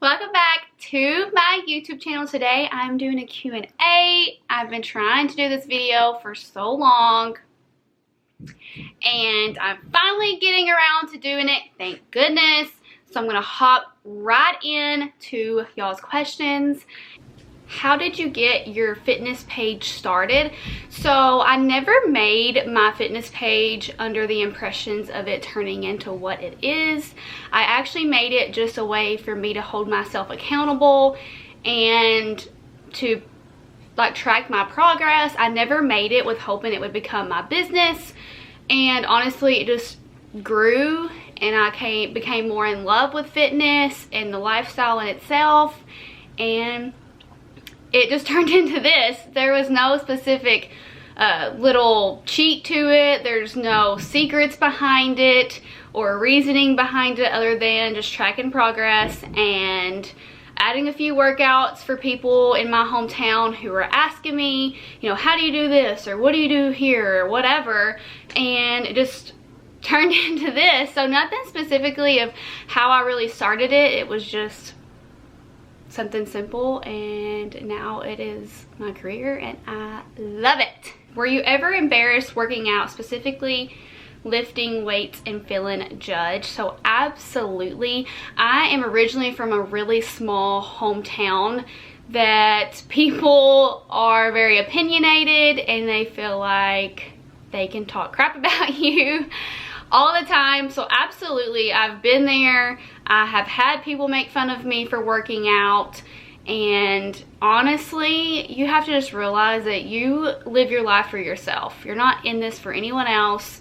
Welcome back to my YouTube channel. Today I'm doing a Q&A. I've been trying to do this video for so long and I'm finally getting around to doing it, thank goodness. So I'm gonna hop right in to y'all's questions. How did you get your fitness page started? So I never made my fitness page under the impressions of it turning into what it is. I actually made it just a way for me to hold myself accountable and to track my progress. I never made it with hoping it would become my business, and honestly it just grew and I became more in love with fitness and the lifestyle in itself, and it just turned into this. There was no specific little cheat to it. There's no secrets behind it or reasoning behind it other than just tracking progress and adding a few workouts for people in my hometown who were asking me, you know, how do you do this, or what do you do here, or whatever, and it just turned into this. So nothing specifically of how I really started it. It was just something simple, and now it is my career and I love it. Were you ever embarrassed working out, specifically lifting weights and feeling judged? So absolutely. I am originally from a really small hometown that people are very opinionated and they feel like they can talk crap about you all the time. So absolutely, I've been there. I have had people make fun of me for working out, and honestly, you have to just realize that you live your life for yourself. You're not in this for anyone else,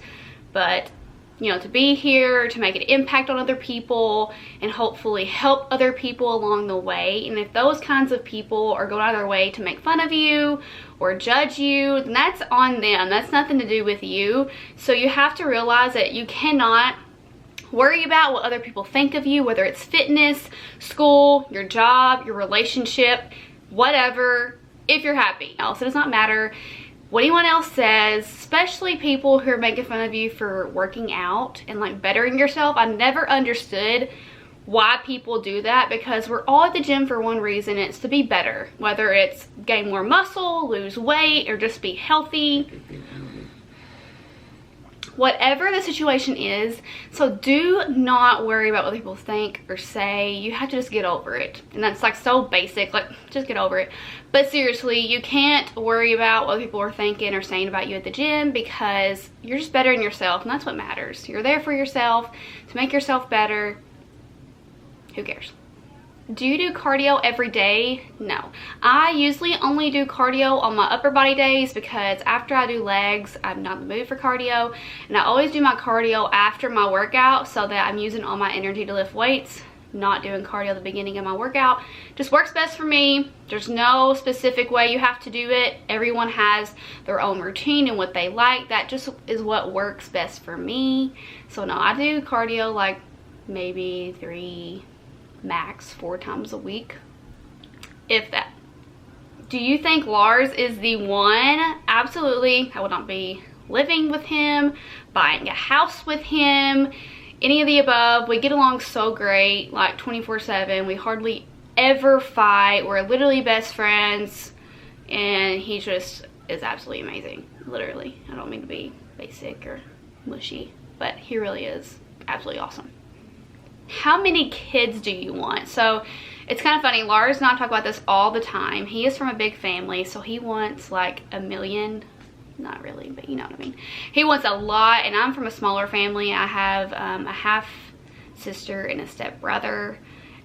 but you know, to be here, to make an impact on other people and hopefully help other people along the way. And if those kinds of people are going out of their way to make fun of you or judge you, then that's on them. That's nothing to do with you. So you have to realize that you cannot worry about what other people think of you, whether it's fitness, school, your job, your relationship, whatever, if you're happy. Also, it does not matter what anyone else says, especially people who are making fun of you for working out and like bettering yourself. I never understood why people do that, because we're all at the gym for one reason. It's to be better, whether it's gain more muscle, lose weight, or just be healthy. Whatever the situation is, so do not worry about what people think or say. You have to just get over it. And that's like so basic, like just get over it. But seriously, you can't worry about what people are thinking or saying about you at the gym, because you're just bettering yourself, and that's what matters. You're there for yourself, to make yourself better. Who cares? Do you do cardio every day? No. I usually only do cardio on my upper body days, because after I do legs, I'm not in the mood for cardio. And I always do my cardio after my workout so that I'm using all my energy to lift weights, not doing cardio at the beginning of my workout. Just works best for me. There's no specific way you have to do it. Everyone has their own routine and what they like. That just is what works best for me. So no, I do cardio like maybe 3, max 4 times a week, if that. Do you think Lars is the one? Absolutely. I would not be living with him, buying a house with him, any of the above. We get along so great, like 24/7. We hardly ever fight. We're literally best friends, and he just is absolutely amazing. Literally, I don't mean to be basic or mushy, but he really is absolutely awesome. How many kids do you want? So it's kind of funny. Lars and I talk about this all the time. He is from a big family, so he wants like a million. Not really, but you know what I mean. He wants a lot, and I'm from a smaller family. I have a half sister and a step brother,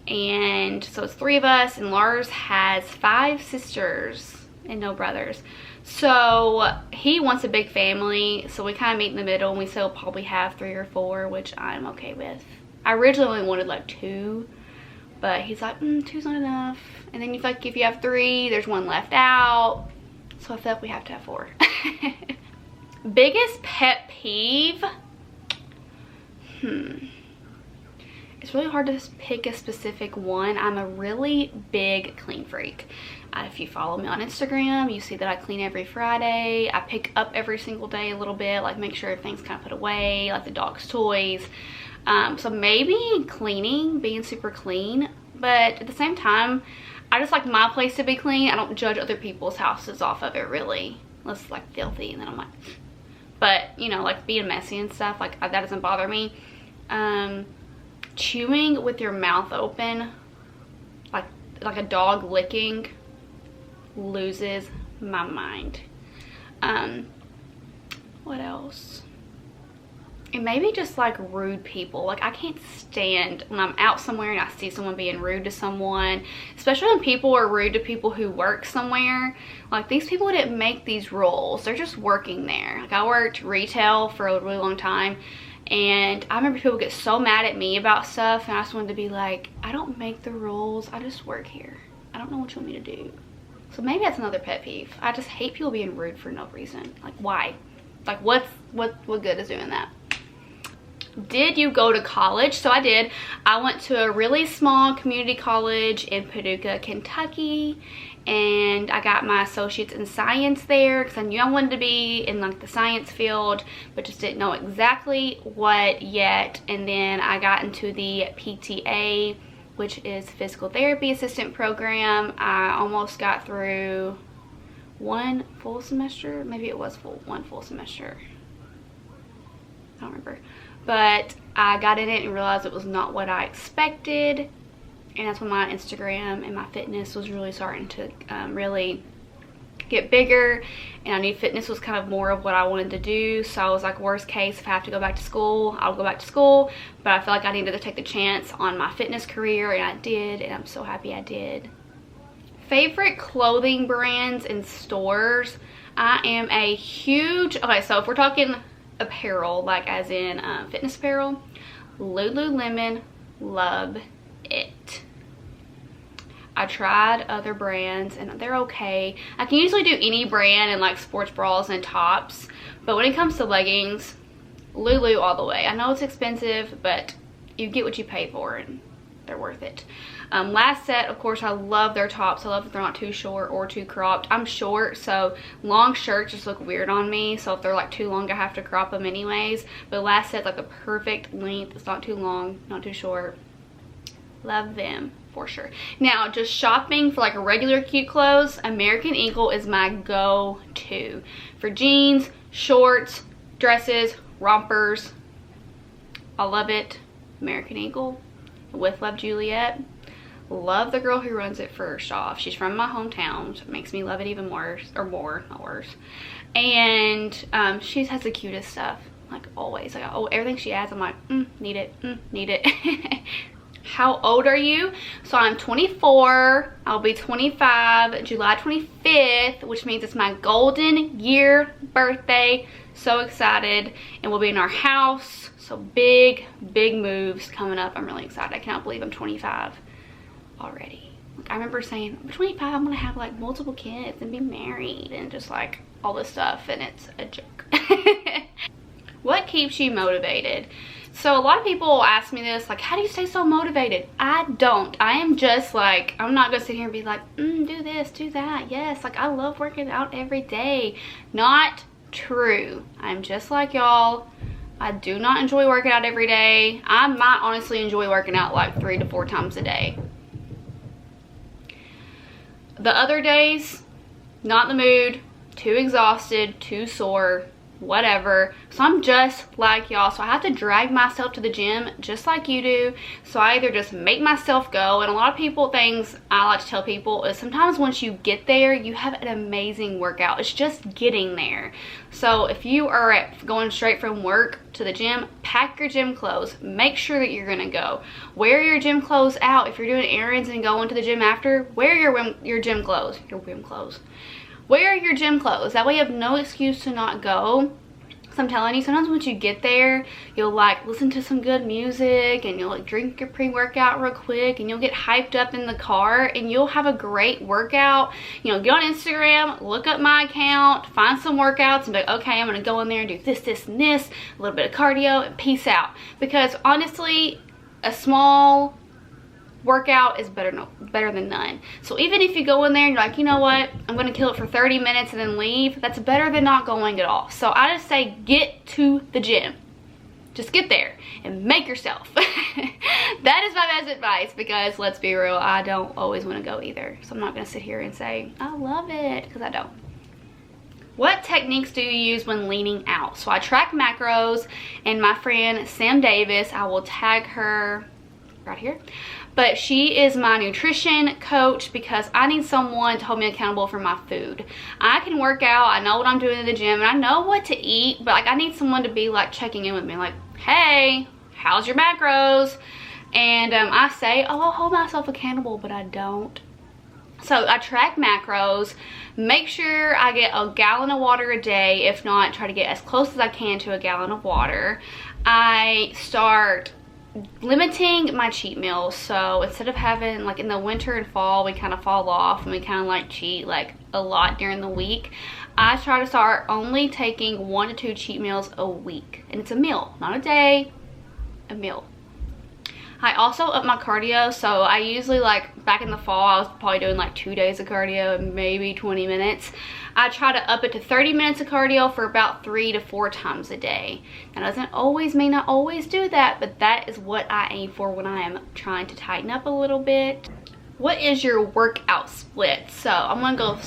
and so it's 3 of us, and Lars has 5 sisters and no brothers. So he wants a big family, so we kind of meet in the middle, and we still probably have 3 or 4, which I'm okay with. I originally wanted like 2, but he's like, 2's not enough. And then you feel like if you have 3, there's 1 left out. So I feel like we have to have 4. Biggest pet peeve? It's really hard to pick a specific one. I'm a really big clean freak. If you follow me on Instagram, you see that I clean every Friday. I pick up every single day a little bit, like make sure everything's kind of put away, like the dog's toys. So maybe cleaning, being super clean, but at the same time, I just like my place to be clean. I don't judge other people's houses off of it, really, unless it's like filthy, and then I'm like, but you know, like being messy and stuff, like that doesn't bother me. Chewing with your mouth open, like a dog licking, loses my mind. What else? And maybe just like rude people. Like I can't stand when I'm out somewhere and I see someone being rude to someone, especially when people are rude to people who work somewhere. Like these people didn't make these rules, they're just working there. Like I worked retail for a really long time, and I remember people get so mad at me about stuff, and I just wanted to be like, I don't make the rules, I just work here. I don't know what you want me to do. So maybe that's another pet peeve. I just hate people being rude for no reason. Like why? Like what good is doing that? Did you go to college? So I did. I went to a really small community college in Paducah, Kentucky, and I got my associates in science there because I knew I wanted to be in like the science field, but just didn't know exactly what yet. And then I got into the PTA, which is physical therapy assistant program. I almost got through one full semester. Maybe it was one full semester. I don't remember. But I got in it and realized it was not what I expected. And that's when my Instagram and my fitness was really starting to really get bigger. And I knew fitness was kind of more of what I wanted to do. So I was like, worst case, if I have to go back to school, I'll go back to school. But I felt like I needed to take the chance on my fitness career, and I did. And I'm so happy I did. Favorite clothing brands and stores. I am a huge, okay, so if we're talking apparel, like as in fitness apparel, Lululemon, love it. I tried other brands and they're okay. I can usually do any brand in like sports bras and tops, but when it comes to leggings, Lulu all the way. I know it's expensive, but you get what you pay for and they're worth it. Last Set, of course, I love their tops. I love that they're not too short or too cropped. I'm short, so long shirts just look weird on me, so if they're like too long, I have to crop them anyways. But Last Set's like the perfect length. It's not too long, not too short. Love them for sure. Now, just shopping for like regular cute clothes, American Eagle is my go-to for jeans, shorts, dresses, rompers. I love it. American Eagle. With Love Juliet. Love the girl who runs it first off. She's from my hometown, so it makes me love it even more, or more, not worse. And she has the cutest stuff, like always. Like, oh, everything she adds, I'm like, need it, need it. How old are you? So I'm 24. I'll be 25 July 25th, which means it's my golden year birthday. So excited. And we'll be in our house. So big moves coming up. I'm really excited. I cannot believe I'm 25 already. Like, I remember saying, I'm 25, I'm gonna have like multiple kids and be married and just like all this stuff, and it's a joke. What keeps you motivated? So a lot of people ask me this, like, how do you stay so motivated? I don't. I am just like, I'm not gonna sit here and be like, do this, do that. Yes, like I love working out every day. Not true. I'm just like y'all. I do not enjoy working out every day. I might honestly enjoy working out like 3 to 4 times a day. The other days, not in the mood, too exhausted, too sore, whatever. So I'm just like y'all. So I have to drag myself to the gym just like you do. So I either just make myself go, and a lot of people, things I like to tell people is sometimes once you get there, you have an amazing workout. It's just getting there. So if you are going straight from work to the gym, pack your gym clothes. Make sure that you're gonna go. Wear your gym clothes out. If you're doing errands and going to the gym after, wear your gym clothes. Wear your gym clothes. That way you have no excuse to not go. So I'm telling you, sometimes once you get there, you'll like listen to some good music and you'll like drink your pre-workout real quick, and you'll get hyped up in the car and you'll have a great workout. You know, get on Instagram, look up my account, find some workouts and be like, okay, I'm gonna go in there and do this, this, and this, a little bit of cardio, and peace out. Because honestly, a small workout is better than none. So even if you go in there and you're like, you know what, I'm gonna kill it for 30 minutes and then leave, that's better than not going at all. So I just say get to the gym. Just get there and make yourself. That is my best advice, because let's be real, I don't always want to go either. So I'm not going to sit here and say, I love it, because I don't. What techniques do you use when leaning out? So I track macros, and my friend Sam Davis, I will tag her right here, but she is my nutrition coach because I need someone to hold me accountable for my food. I can work out, I know what I'm doing in the gym, and I know what to eat, but like I need someone to be like checking in with me, like, hey, how's your macros? And I say, oh, I'll hold myself accountable, but I don't. So I track macros, make sure I get a gallon of water a day. If not, try to get as close as I can to a gallon of water. I start limiting my cheat meals. So instead of having, like in the winter and fall, we kind of fall off and we kind of like cheat like a lot during the week. I try to start only taking 1 to 2 cheat meals a week. And it's a meal, not a day, a meal. I also up my cardio, so I usually, like back in the fall, I was probably doing like 2 days of cardio and maybe 20 minutes. I try to up it to 30 minutes of cardio for about 3 to 4 times a day. That doesn't always mean I always do that, but that is what I aim for when I am trying to tighten up a little bit. What is your workout split? So I'm gonna go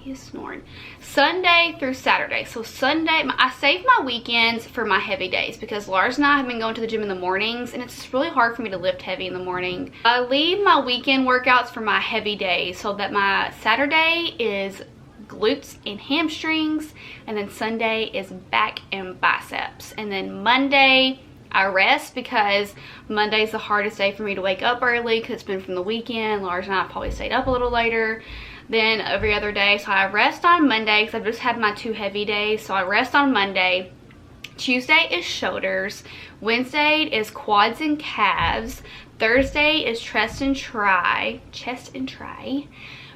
he's snoring. Sunday through Saturday. So Sunday, I save my weekends for my heavy days because Lars and I have been going to the gym in the mornings and it's really hard for me to lift heavy in the morning. I leave my weekend workouts for my heavy days so that my Saturday is glutes and hamstrings, and then Sunday is back and biceps. And then Monday, I rest because Monday's the hardest day for me to wake up early because it's been from the weekend. Lars and I probably stayed up a little later than every other day. So I rest on Monday because I've just had my 2 heavy days. So I rest on Monday. Tuesday is shoulders. Wednesday is quads and calves. Thursday is chest and tri.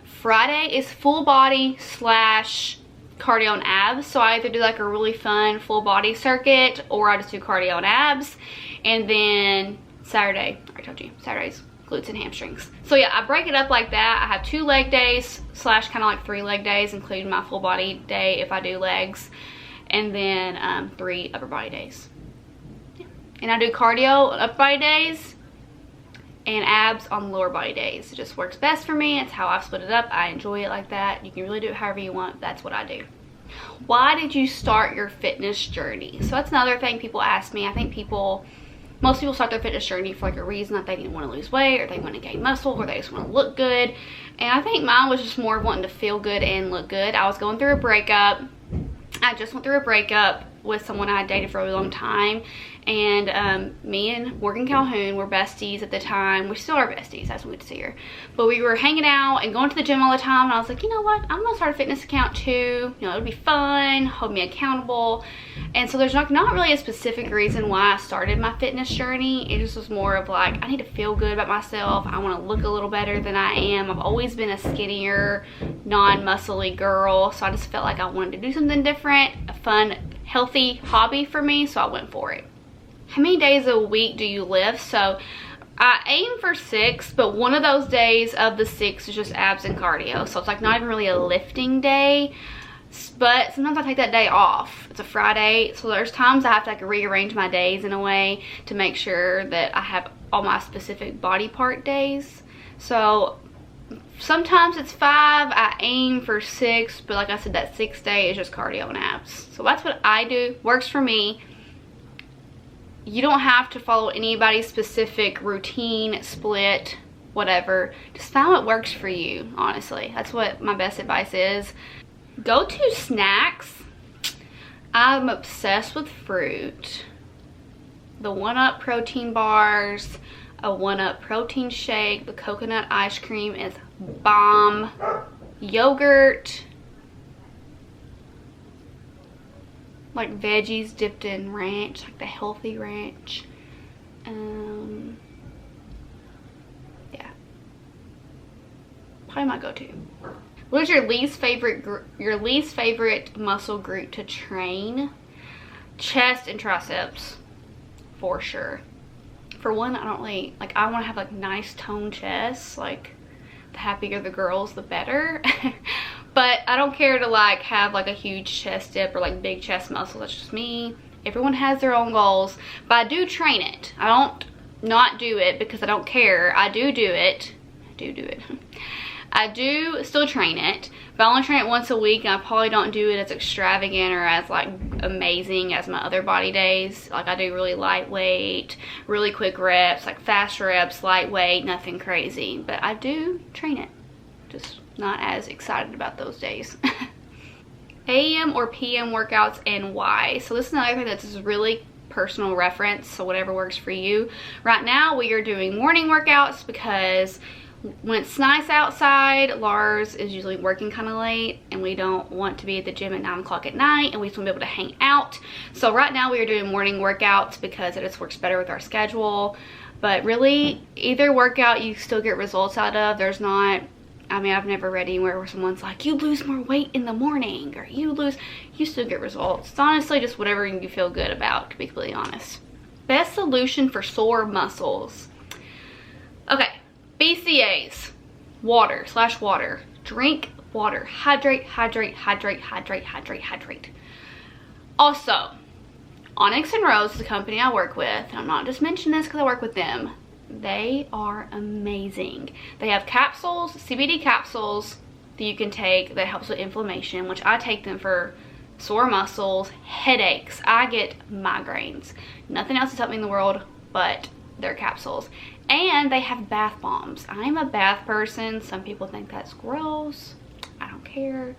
Friday is full body / cardio and abs. So I either do like a really fun full body circuit or I just do cardio and abs. And then Saturday, I told you, Saturday's glutes and hamstrings. So yeah, I break it up like that. I have 2 leg days / kind of like 3 leg days, including my full body day if I do legs, and then 3 upper body days. Yeah. And I do cardio on upper body days and abs on lower body days. It just works best for me. It's how I've split it up. I enjoy it like that. You can really do it however you want. That's what I do. Why did you start your fitness journey? So that's another thing people ask me. I think most people start their fitness journey for like a reason, that they want to lose weight or they want to gain muscle or they just want to look good. And I think mine was just more of wanting to feel good and look good. I was going through a breakup. I just went through a breakup with someone I had dated for a really long time, and me and Morgan Calhoun were besties at the time. We still are besties. That's when we get to see her. But we were hanging out and going to the gym all the time, and I was like, you know what, I'm gonna start a fitness account too. You know, it'll be fun, hold me accountable. And so there's not really a specific reason why I started my fitness journey. It just was more of like, I need to feel good about myself. I want to look a little better than I am. I've always been a skinnier, non-muscly girl, so I just felt like I wanted to do something different, a fun, healthy hobby for me, so I went for it. How many days a week do you lift? So I aim for 6, but one of those days of the 6 is just abs and cardio, so it's like not even really a lifting day. But sometimes I take that day off. It's a Friday, so there's times I have to like rearrange my days in a way to make sure that I have all my specific body part days. So sometimes it's 5, I aim for 6, but like I said, that 6th day is just cardio and abs. So that's what I do, works for me. You don't have to follow anybody's specific routine, split, whatever. Just find what works for you, honestly. That's what my best advice is. Go-to snacks. I'm obsessed with fruit. The 1-Up protein bars, a 1-Up protein shake, the coconut ice cream is bomb. Yogurt, like veggies dipped in ranch, like the healthy ranch. Yeah, probably my go-to. What is your least favorite muscle group to train? Chest and triceps, for sure. For one, I don't really, like, I want to have like nice toned chests. Like, the happier the girls, the better. But I don't care to like have like a huge chest dip or like big chest muscle. That's just me. Everyone has their own goals, but I do train it. I don't not do it because I don't care. I do it. I do still train it, but I only train it once a week, and I probably don't do it as extravagant or as like amazing as my other body days. Like I do really lightweight, really quick reps, like fast reps, lightweight, nothing crazy. But I do train it, just not as excited about those days. AM or PM workouts and why? So this is another thing that's just really personal reference, so whatever works for you. Right now we are doing morning workouts because when it's nice outside, Lars is usually working kind of late and we don't want to be at the gym at 9 o'clock at night, and we just want to be able to hang out. So right now we are doing morning workouts because it just works better with our schedule. But really, either workout you still get results out of. There's not, I mean, I've never read anywhere where someone's like, you lose more weight in the morning, or you still get results. It's honestly just whatever you feel good about, to be completely honest. Best solution for sore muscles. Okay, BCAs, water. Drink water. Hydrate. Also, Onyx and Rose is a company I work with, and I'm not just mentioning this because I work with them. They are amazing. They have capsules, CBD capsules that you can take that helps with inflammation, which I take them for sore muscles, headaches. I get migraines. Nothing else has helped me in the world but their capsules. And they have bath bombs. I'm a bath person. Some people think that's gross. I don't care.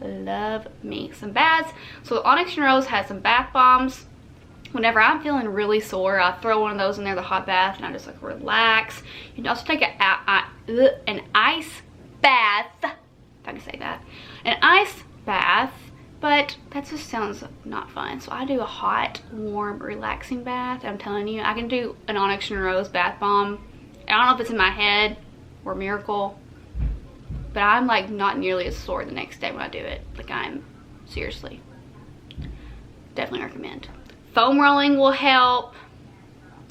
Love me some baths. So Onyx and Rose has some bath bombs. Whenever I'm feeling really sore, I throw one of those in there, the hot bath, and I just like relax. You can also take an ice bath, if I can say that, an ice bath, but that just sounds not fun. So I do a hot, warm, relaxing bath. I'm telling you, I can do an Onyx and Rose bath bomb. I don't know if it's in my head or miracle, but I'm like not nearly as sore the next day when I do it. Like I'm seriously, definitely recommend. Foam rolling will help.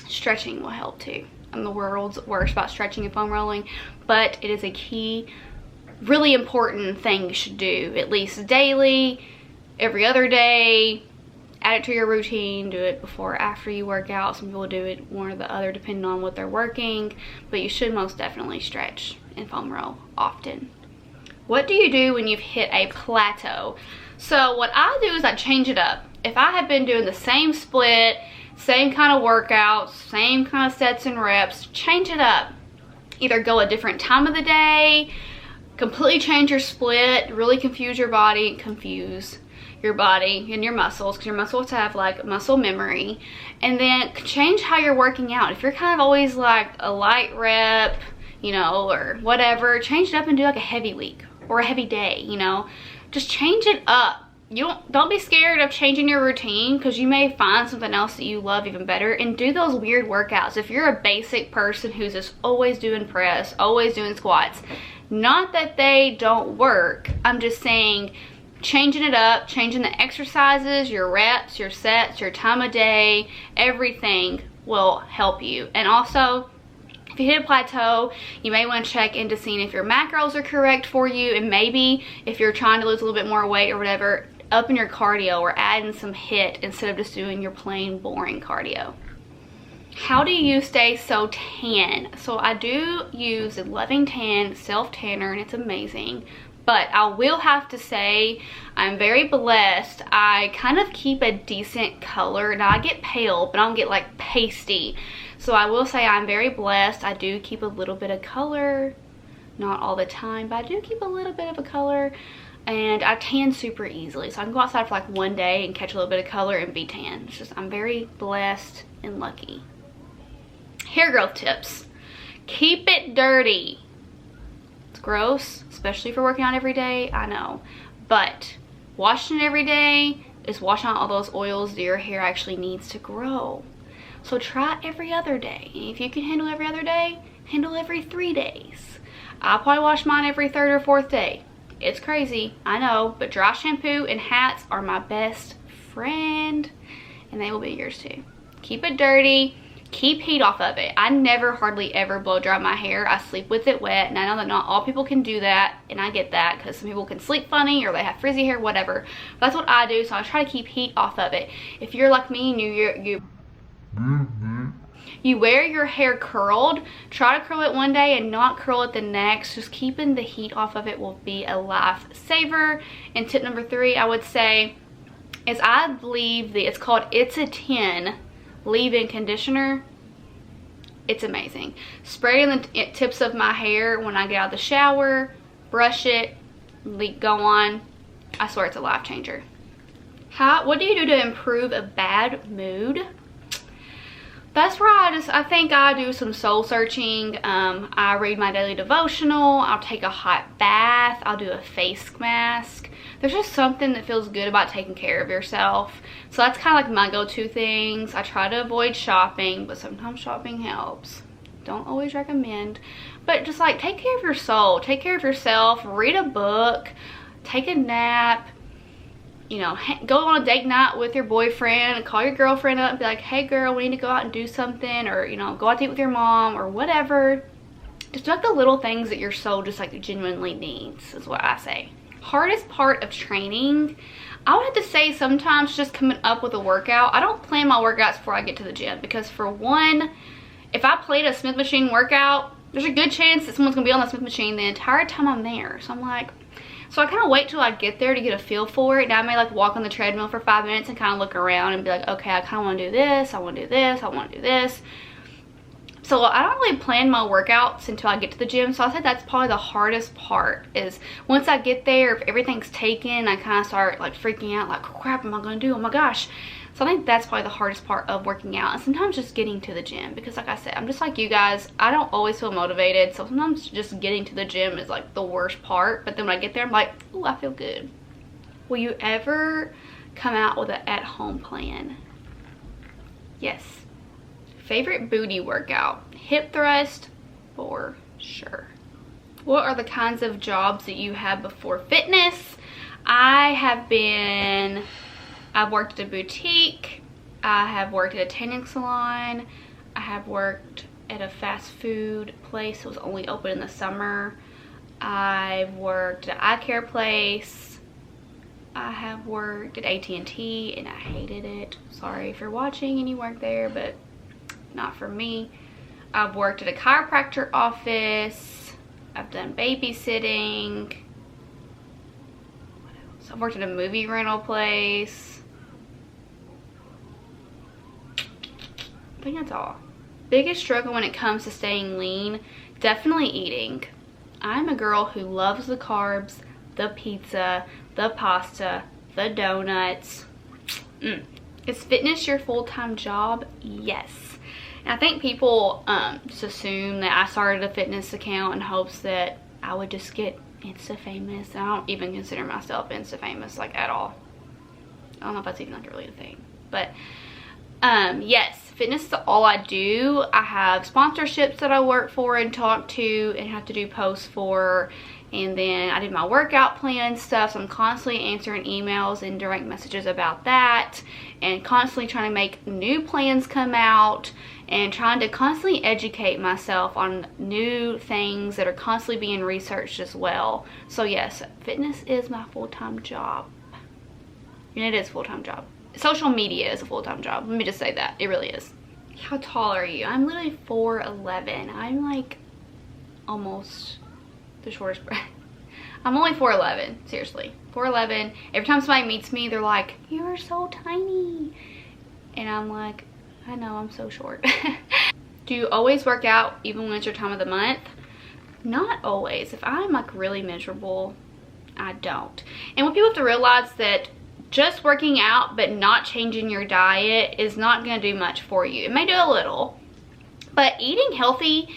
Stretching will help too. I'm the world's worst about stretching and foam rolling, but it is a key, really important thing you should do at least daily, every other day. Add it to your routine. Do it before or after you work out. Some people do it one or the other depending on what they're working, but you should most definitely stretch and foam roll often. What do you do when you've hit a plateau? So what I do is I change it up. If I have been doing the same split, same kind of workouts, same kind of sets and reps, change it up. Either go a different time of the day, completely change your split, really confuse your body and your muscles, because your muscles have like muscle memory. And then change how you're working out. If you're kind of always like a light rep, you know, or whatever, change it up and do like a heavy week or a heavy day, you know. Just change it up. Don't be scared of changing your routine, because you may find something else that you love even better, and do those weird workouts. If you're a basic person who's just always doing press, always doing squats, not that they don't work, I'm just saying changing it up, changing the exercises, your reps, your sets, your time of day, everything will help you. And also, if you hit a plateau, you may want to check into seeing if your macros are correct for you, and maybe if you're trying to lose a little bit more weight or whatever, up in your cardio or adding some HIIT instead of just doing your plain boring cardio. How do you stay so tan? So I do use a Loving Tan self tanner, and it's amazing. But I will have to say I'm very blessed. I kind of keep a decent color. Now I get pale, but I don't get like pasty. So I will say I'm very blessed. I do keep a little bit of color, not all the time, but I do keep a little bit of a color. And I tan super easily. So I can go outside for like one day and catch a little bit of color and be tan. It's just, I'm very blessed and lucky. Hair growth tips. Keep it dirty. It's gross, especially for working out every day, I know. But washing it every day is washing out all those oils that your hair actually needs to grow. So try every other day. And if you can handle every other day, handle every 3 days. I probably wash mine every 3rd or 4th day. It's crazy, I know, but dry shampoo and hats are my best friend, and they will be yours too. Keep it dirty. keep heat off of it. I never hardly ever blow dry my hair. I sleep with it wet, and I know that not all people can do that, and I get that because some people can sleep funny or they have frizzy hair, whatever. But that's what I do, so I try to keep heat off of it. If you're like me and you wear your hair curled, try to curl it one day and not curl it the next. Just keeping the heat off of it will be a lifesaver. And tip number 3, I would say, is I believe it's called It's a 10 leave-in conditioner. It's amazing. Spray it in the tips of my hair when I get out of the shower, brush it, go on. I swear it's a life changer. What do you do to improve a bad mood? That's where I think I do some soul searching. I read my daily devotional. I'll take a hot bath. I'll do a face mask. There's just something that feels good about taking care of yourself. So that's kind of like my go-to things. I try to avoid shopping, but sometimes shopping helps. Don't always recommend. But just like take care of your soul. Take care of yourself. Read a book. Take a nap. You know, go on a date night with your boyfriend and call your girlfriend up and be like, hey girl, we need to go out and do something, or, you know, go out to eat with your mom or whatever. Just do like the little things that your soul just like genuinely needs, is what I say. Hardest part of training, I would have to say sometimes just coming up with a workout. I don't plan my workouts before I get to the gym because, for one, if I played a Smith machine workout, there's a good chance that someone's gonna be on the Smith machine the entire time I'm there. So I'm like, so I kind of wait till I get there to get a feel for it. Now I may like walk on the treadmill for 5 minutes and kind of look around and be like, okay, I kind of want to do this, I want to do this, I want to do this. So I don't really plan my workouts until I get to the gym. So I said that's probably the hardest part, is once I get there, if everything's taken, I kind of start like freaking out, like, crap, am I going to do? Oh my gosh. So I think that's probably the hardest part of working out, and sometimes just getting to the gym, because like I said, I'm just like you guys, I don't always feel motivated. So sometimes just getting to the gym is like the worst part, but then when I get there, I'm like, oh, I feel good. Will you ever come out with an at-home plan? Yes. Favorite booty workout? Hip thrust, for sure. What are the kinds of jobs that you had before fitness? I've worked at a boutique. I have worked at a tanning salon. I have worked at a fast food place that was only open in the summer. I've worked at an eye care place. I have worked at AT&T and I hated it. Sorry if you're watching and you work there, but not for me. I've worked at a chiropractor office. I've done babysitting. What else? I've worked at a movie rental place. I think that's all. Biggest struggle when it comes to staying lean, definitely eating. I'm a girl who loves the carbs, the pizza, the pasta, the donuts. Is fitness your full-time job? Yes. And I think people just assume that I started a fitness account in hopes that I would just get Insta famous. I don't even consider myself Insta famous, like, at all. I don't know if that's even like really a thing, but yes, fitness is all I do. I have sponsorships that I work for and talk to and have to do posts for, and then I do my workout plan and stuff, so I'm constantly answering emails and direct messages about that, and constantly trying to make new plans come out, and trying to constantly educate myself on new things that are constantly being researched as well. So yes, fitness is my full-time job, and it is a full-time job. Social media is a full-time job. Let me just say that. It really is. How tall are you? I'm literally 4'11". I'm like almost the shortest. I'm only 4'11". Seriously. 4'11". Every time somebody meets me, they're like, you are so tiny. And I'm like, I know, I'm so short. Do you always work out even when it's your time of the month? Not always. If I'm like really miserable, I don't. And what people have to realize that just working out but not changing your diet is not going to do much for you. It may do a little, but eating healthy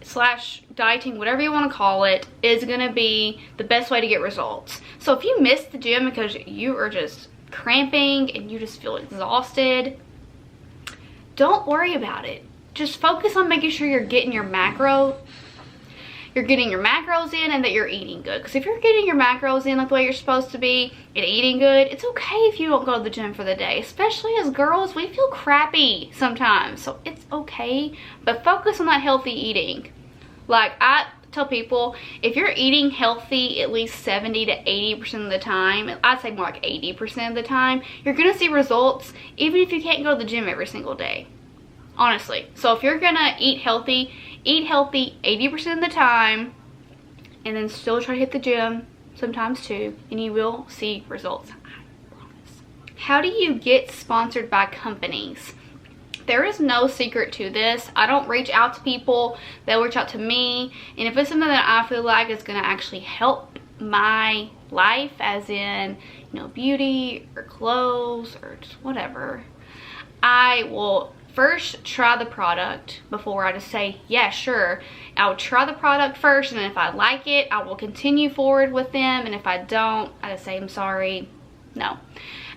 / dieting, whatever you want to call it, is going to be the best way to get results. So if you miss the gym because you are just cramping and you just feel exhausted, don't worry about it. Just focus on making sure you're getting your macro you're getting your macros in and that you're eating good. Because if you're getting your macros in like the way you're supposed to be and eating good, it's okay if you don't go to the gym for the day. Especially as girls, we feel crappy sometimes. So it's okay, but focus on that healthy eating. Like I tell people, if you're eating healthy at least 70 to 80% of the time, I'd say more like 80% of the time, you're gonna see results even if you can't go to the gym every single day, honestly. So if you're gonna eat healthy 80% of the time and then still try to hit the gym sometimes too, and you will see results, I promise. How do you get sponsored by companies? There is no secret to this. I don't reach out to people, they'll reach out to me, and if it's something that I feel like is going to actually help my life, as in, you know, beauty or clothes or just whatever, I will first try the product before I just say, yeah, sure. I'll try the product first, and then if I like it, I will continue forward with them, and if I don't, I just say, I'm sorry, no.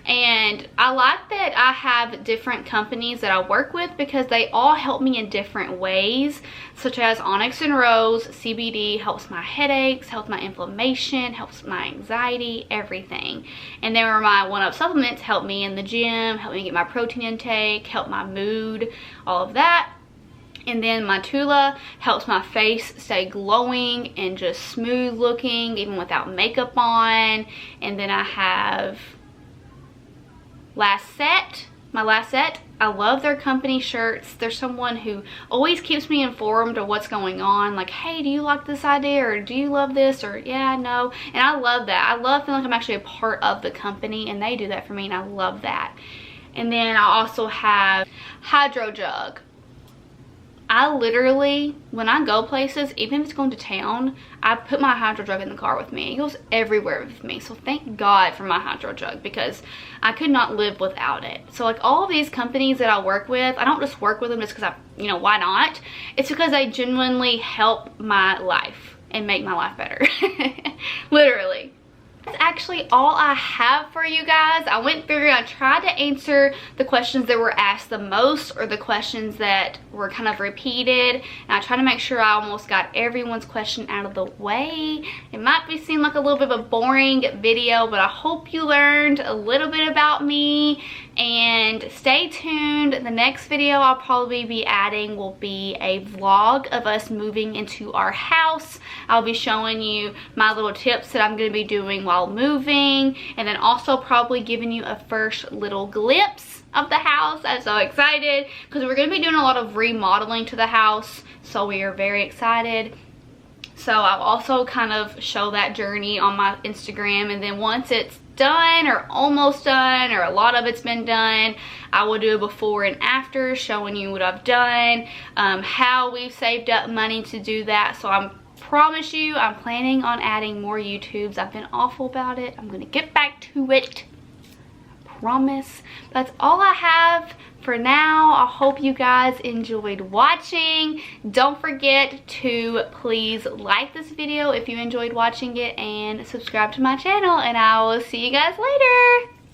And I like that I have different companies that I work with because they all help me in different ways, such as Onyx and Rose CBD helps my headaches, helps my inflammation, helps my anxiety, everything. And then my 1UP supplements help me in the gym, help me get my protein intake, help my mood, all of that. And then my Tula helps my face stay glowing and just smooth looking even without makeup on. And then I have my Last Set. I love their company shirts. They're someone who always keeps me informed of what's going on. Like, hey, do you like this idea? Or do you love this? Or yeah, no. And I love that. I love feeling like I'm actually a part of the company, and they do that for me, and I love that. And then I also have Hydro Jug. I literally, when I go places, even if it's going to town, I put my Hydro Jug in the car with me. It goes everywhere with me. So thank God for my Hydro Jug because I could not live without it. So like all of these companies that I work with, I don't just work with them just because why not? It's because they genuinely help my life and make my life better. Literally. That's actually all I have for you guys. I went through and I tried to answer the questions that were asked the most, or the questions that were kind of repeated, and I tried to make sure I almost got everyone's question out of the way. It might seem like a little bit of a boring video, but I hope you learned a little bit about me. And stay tuned. The next video I'll probably be adding will be a vlog of us moving into our house. I'll be showing you my little tips that I'm going to be doing while moving, and then also probably giving you a first little glimpse of the house. I'm so excited because we're going to be doing a lot of remodeling to the house, so we are very excited. So I'll also kind of show that journey on my Instagram, and then once it's done or almost done, or a lot of it's been done, I will do a before and after showing you what I've done, how we've saved up money to do that. So I promise you, I'm planning on adding more YouTubes. I've been awful about it. I'm gonna get back to it, promise. That's all I have for now. I hope you guys enjoyed watching. Don't forget to please like this video if you enjoyed watching it, and subscribe to my channel, and I will see you guys later.